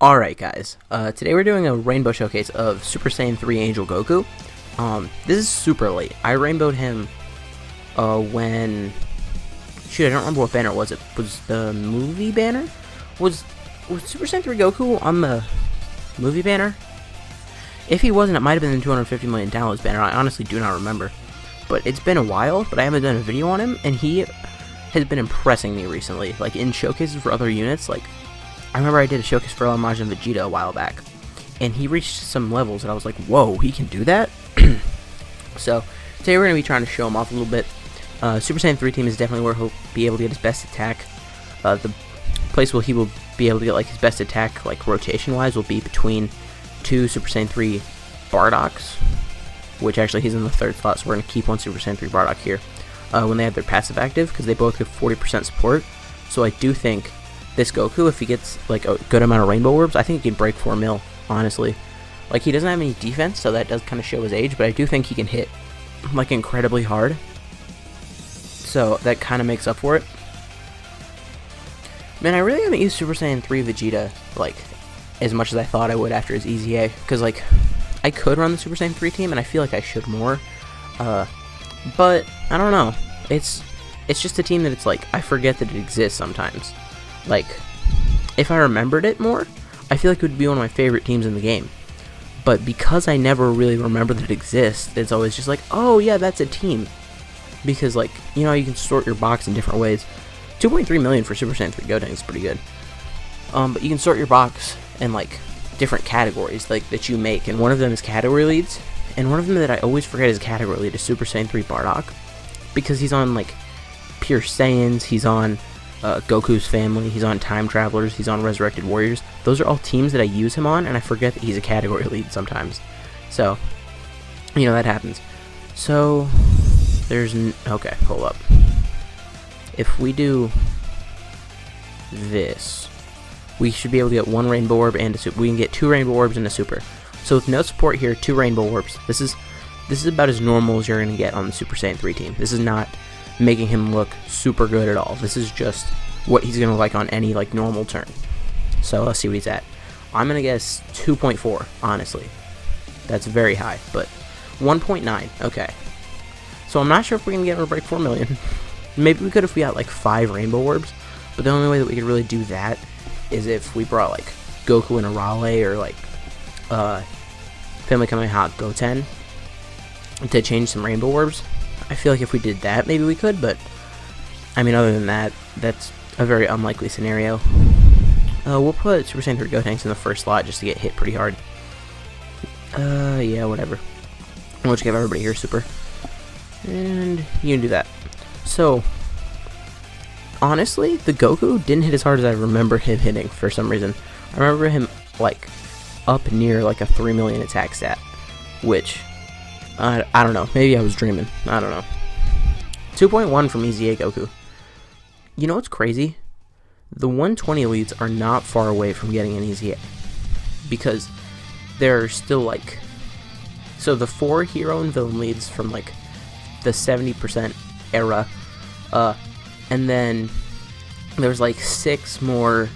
Alright guys, today we're doing a rainbow showcase of Super Saiyan 3 Angel Goku. This is super late. I rainbowed him, when... Shoot, I don't remember what banner it was. It was the movie banner? Was Super Saiyan 3 Goku on the movie banner? If he wasn't, it might have been the 250 million downloads banner. I honestly do not remember. But it's been a while, but I haven't done a video on him, and he has been impressing me recently. Like, in showcases for other units, like... I remember I did a showcase for Majin Vegeta a while back, and he reached some levels that I was like, whoa, he can do that? So, today we're going to be trying to show him off a little bit. Super Saiyan 3 team is definitely where he'll be able to get his best attack. The place where he will be able to get like his best attack, like rotation-wise, will be between two Super Saiyan 3 Bardoks, which actually he's in the third slot, so we're going to keep one Super Saiyan 3 Bardock here, when they have their passive active, because they both give 40% support. So I do think this Goku, if he gets like a good amount of rainbow orbs, I think he can break 4 mil, honestly. Like, he doesn't have any defense, so that does kind of show his age, but I do think he can hit like incredibly hard, so that kind of makes up for it. Man, I really haven't used Super Saiyan 3 Vegeta like as much as I thought I would after his EZA, because like I could run the Super Saiyan 3 team and I feel like I should more, but I don't know, it's just a team that it's like I forget that it exists sometimes. Like, if I remembered it more, I feel like it would be one of my favorite teams in the game. But because I never really remember that it exists, it's always just like, oh yeah, that's a team. Because, like, you know, you can sort your box in different ways. 2.3 million for Super Saiyan 3 Goten is pretty good. But you can sort your box in, like, different categories, like, that you make. And one of them is category leads. And one of them that I always forget is category lead is Super Saiyan 3 Bardock. Because he's on, like, Pure Saiyans, he's on... Goku's family, he's on Time Travelers, he's on Resurrected Warriors. Those are all teams that I use him on, and I forget that he's a category lead sometimes. So, you know, that happens. So, there's... okay, hold up. If we do this, we should be able to get 1 rainbow orb and a super. We can get 2 rainbow orbs and a super. So with no support here, 2 rainbow orbs. This is about as normal as you're going to get on the Super Saiyan 3 team. This is not making him look super good at all. This is just what he's gonna like on any like normal turn. So let's see what he's at. I'm gonna guess 2.4, honestly. That's very high, but 1.9, okay. So I'm not sure if we're gonna get him to break 4 million. Maybe we could if we got like 5 rainbow orbs, but the only way that we could really do that is if we brought like Goku and Arale or like Family Kamehameha Goten to change some rainbow orbs. I feel like if we did that, maybe we could, but I mean, other than that, that's a very unlikely scenario. We'll put Super Saiyan 3 Gotenks in the first slot just to get hit pretty hard. Yeah, whatever. We'll just give everybody here super. And you can do that. So, honestly, the Goku didn't hit as hard as I remember him hitting for some reason. I remember him, like, up near, like, a 3 million attack stat, which... I don't know. Maybe I was dreaming. I don't know. 2.1 from EZA Goku. You know what's crazy? The 120 elites are not far away from getting an EZA. Because they're still like... So the 4 hero and villain leads from like the 70% era. And then there's like 6 more...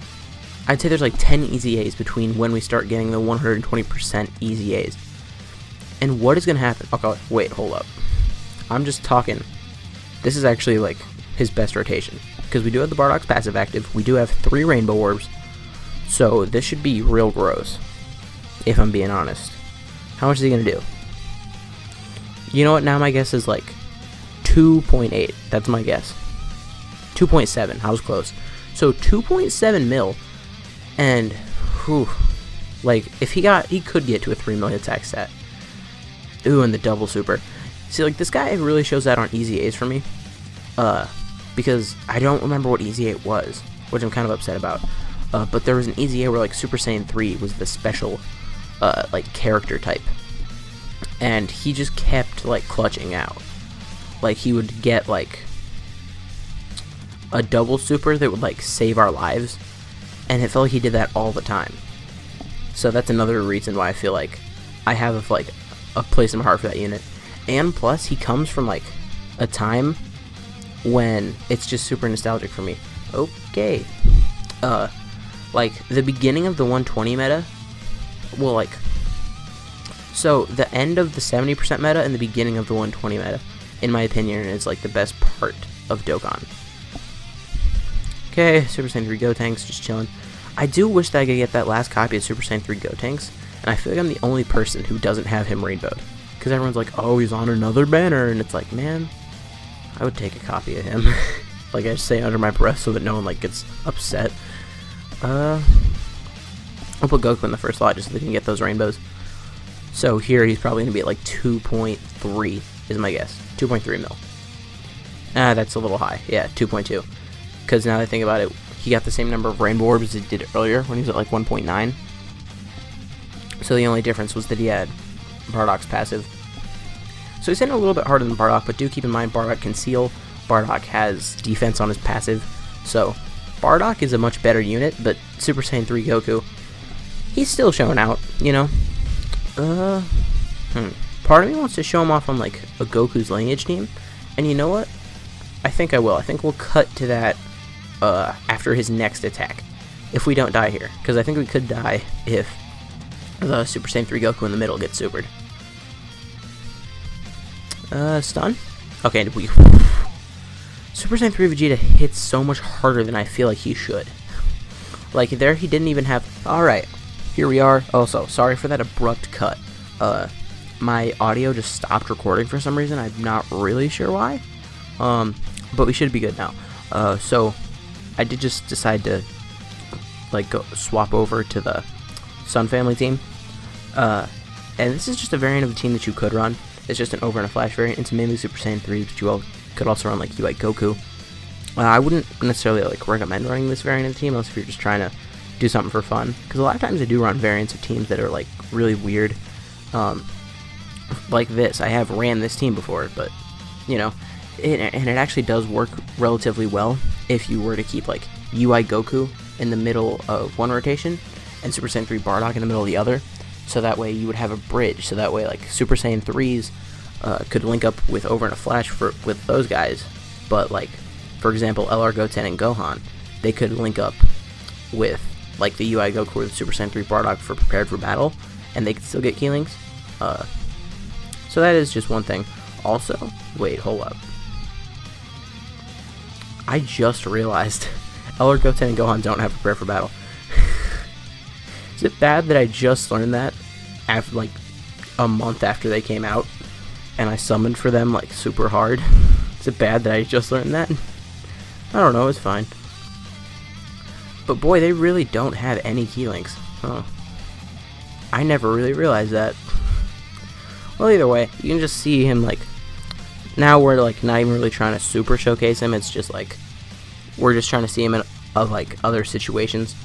I'd say there's like 10 EZAs between when we start getting the 120% EZAs. And what is going to happen? Okay, wait, hold up. I'm just talking. This is actually, like, his best rotation. Because we do have the Bardock's passive active. We do have 3 rainbow orbs. So, this should be real gross. If I'm being honest. How much is he going to do? You know what? Now my guess is, like, 2.8. That's my guess. 2.7. I was close. So, 2.7 mil. And, whew. Like, if he could get to a 3 million attack stat. Ooh, and the double super. See, like, this guy really shows that on EZAs for me. Because I don't remember what EZA was, which I'm kind of upset about. But there was an EZA where, like, Super Saiyan 3 was the special, like, character type. And he just kept, like, clutching out. Like, he would get, like, a double super that would, like, save our lives. And it felt like he did that all the time. So that's another reason why I feel like I have, like, a place in my heart for that unit. And plus, he comes from like a time when it's just super nostalgic for me. Okay. Like, the beginning of the 120 meta, well, like, so the end of the 70% meta and the beginning of the 120 meta, in my opinion, is like the best part of Dokkan. Okay, Super Saiyan 3 Gotenks, just chilling. I do wish that I could get that last copy of Super Saiyan 3 Gotenks, and I feel like I'm the only person who doesn't have him rainbowed. Because everyone's like, oh, he's on another banner, and it's like, man, I would take a copy of him. Like, I just say under my breath so that no one, like, gets upset. I'll put Goku in the first slot just so they can get those rainbows. So here he's probably going to be at like 2.3 is my guess. 2.3 mil. That's a little high. Yeah, 2.2. Because now that I think about it, he got the same number of rainbow orbs as he did earlier when he was at like 1.9. So the only difference was that he had Bardock's passive. So he's hitting a little bit harder than Bardock, but do keep in mind Bardock can seal. Bardock has defense on his passive. So Bardock is a much better unit, but Super Saiyan 3 Goku, he's still showing out, you know? Part of me wants to show him off on, like, a Goku's lineage team, and you know what? I think I will. I think we'll cut to that, after his next attack, if we don't die here, because I think we could die if the Super Saiyan 3 Goku in the middle gets supered. Stun? Okay, we... Super Saiyan 3 Vegeta hits so much harder than I feel like he should. Like, there he didn't even have... Alright, here we are. Also, sorry for that abrupt cut. My audio just stopped recording for some reason. I'm not really sure why. But we should be good now. So, I did just decide to, like, go swap over to the Sun Family team. And this is just a variant of the team that you could run. It's just an over and a flash variant. It's mainly Super Saiyan 3, but you could also run, like, UI Goku. I wouldn't necessarily, like, recommend running this variant of the team unless if you're just trying to do something for fun. Because a lot of times I do run variants of teams that are, like, really weird. Like this. I have ran this team before, but, you know, and it actually does work relatively well if you were to keep, like, UI Goku in the middle of one rotation and Super Saiyan 3 Bardock in the middle of the other. So that way you would have a bridge. So that way, like, Super Saiyan 3s could link up with Over and a Flash with those guys. But, like, for example, LR Goten and Gohan, they could link up with, like, the UI Goku with Super Saiyan 3 Bardock for Prepared for Battle, and they could still get key links. So that is just one thing. Also, wait, hold up. I just realized LR Goten and Gohan don't have Prepare for Battle. Is it bad that I just learned that after, like, a month after they came out and I summoned for them, like, super hard? Is it bad that I just learned that? I don't know, it's fine. But boy, they really don't have any key links. Huh. I never really realized that. Well, either way, you can just see him, like, now we're, like, not even really trying to super showcase him. It's just, like, we're just trying to see him in, like, other situations.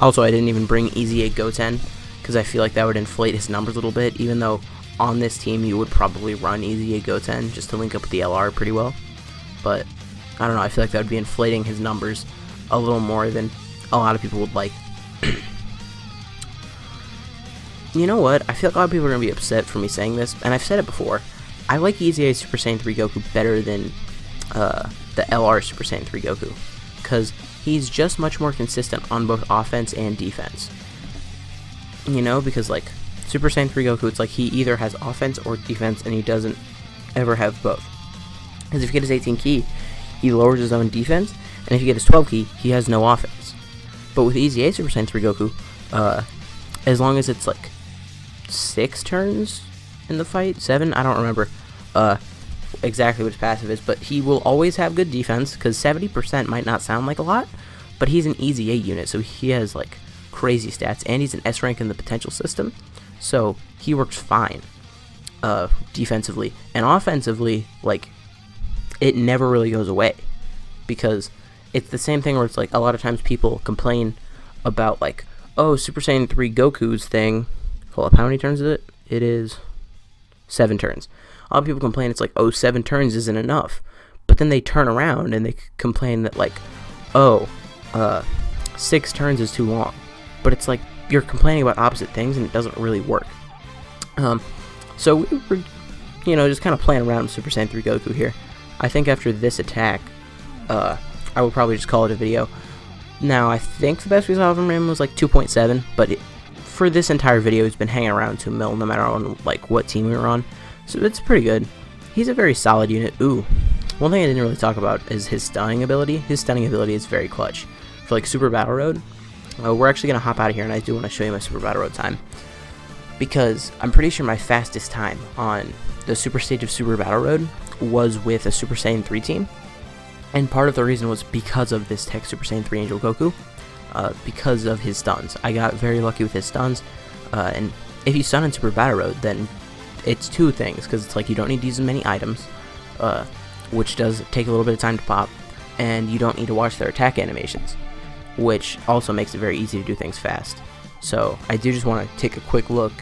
Also, I didn't even bring Easy 8 Goten, because I feel like that would inflate his numbers a little bit, even though on this team you would probably run Easy 8 Goten just to link up with the LR pretty well. But, I don't know, I feel like that would be inflating his numbers a little more than a lot of people would like. You know what? I feel like a lot of people are going to be upset for me saying this, and I've said it before. I like Easy 8 Super Saiyan 3 Goku better than the LR Super Saiyan 3 Goku, because he's just much more consistent on both offense and defense. You know, because, like, Super Saiyan 3 Goku, it's like he either has offense or defense, and he doesn't ever have both. Because if you get his 18 key, he lowers his own defense, and if you get his 12 key, he has no offense. But with Easy 8 Super Saiyan 3 Goku, as long as it's, like, 6 turns in the fight, 7, I don't remember exactly what his passive is, but he will always have good defense, because 70% might not sound like a lot, but he's an Easy 8 unit, so he has, like, crazy stats, and he's an S rank in the potential system, so he works fine defensively. And offensively, like, it never really goes away, because it's the same thing where it's like a lot of times people complain about, like, oh, Super Saiyan 3 Goku's thing. Hold up, how many turns is it? It is 7 turns. A lot of people complain it's like, oh, 7 turns isn't enough. But then they turn around and they complain that, like, oh, 6 turns is too long. But it's like you're complaining about opposite things and it doesn't really work. So we were, you know, just kind of playing around with Super Saiyan 3 Goku here. I think after this attack, I will probably just call it a video. Now, I think the best we saw from him was like 2.7, but for this entire video, he's been hanging around 2 mil no matter on like what team we were on. So it's pretty good. He's a very solid unit. Ooh, one thing I didn't really talk about is his stunning ability. His stunning ability is very clutch. For like Super Battle Road, we're actually going to hop out of here, and I do want to show you my Super Battle Road time. Because I'm pretty sure my fastest time on the Super Stage of Super Battle Road was with a Super Saiyan 3 team. And part of the reason was because of this tech Super Saiyan 3 Angel Goku. Because of his stuns. I got very lucky with his stuns. And if you stun in Super Battle Road, then it's two things. Because it's like you don't need to use as many items, which does take a little bit of time to pop. And you don't need to watch their attack animations, which also makes it very easy to do things fast. So I do just want to take a quick look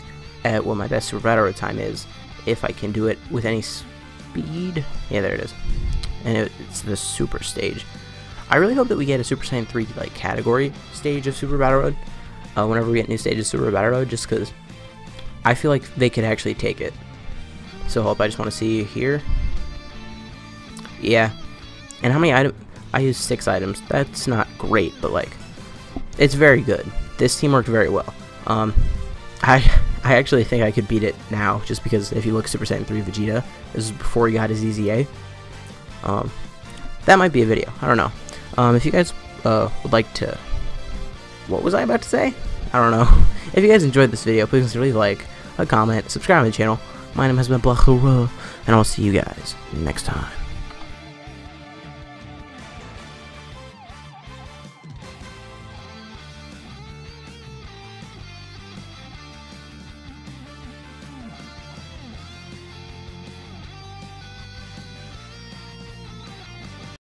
at what my best Super Battle Road time is, if I can do it with any speed. Yeah, there it is. And it's the Super Stage. I really hope that we get a Super Saiyan 3 like category stage of Super Battle Road whenever we get new stages of Super Battle Road, just because I feel like they could actually take it. So hope I just want to see here. Yeah. And how many items? I used 6 items. That's not great, but like it's very good. This team worked very well. I actually think I could beat it now, just because if you look Super Saiyan 3 Vegeta, this is before he got his EZA. That might be a video. I don't know. If you guys would like to... What was I about to say? I don't know. If you guys enjoyed this video, please consider leave a like, a comment, subscribe to the channel. My name has been Blachura, and I'll see you guys next time.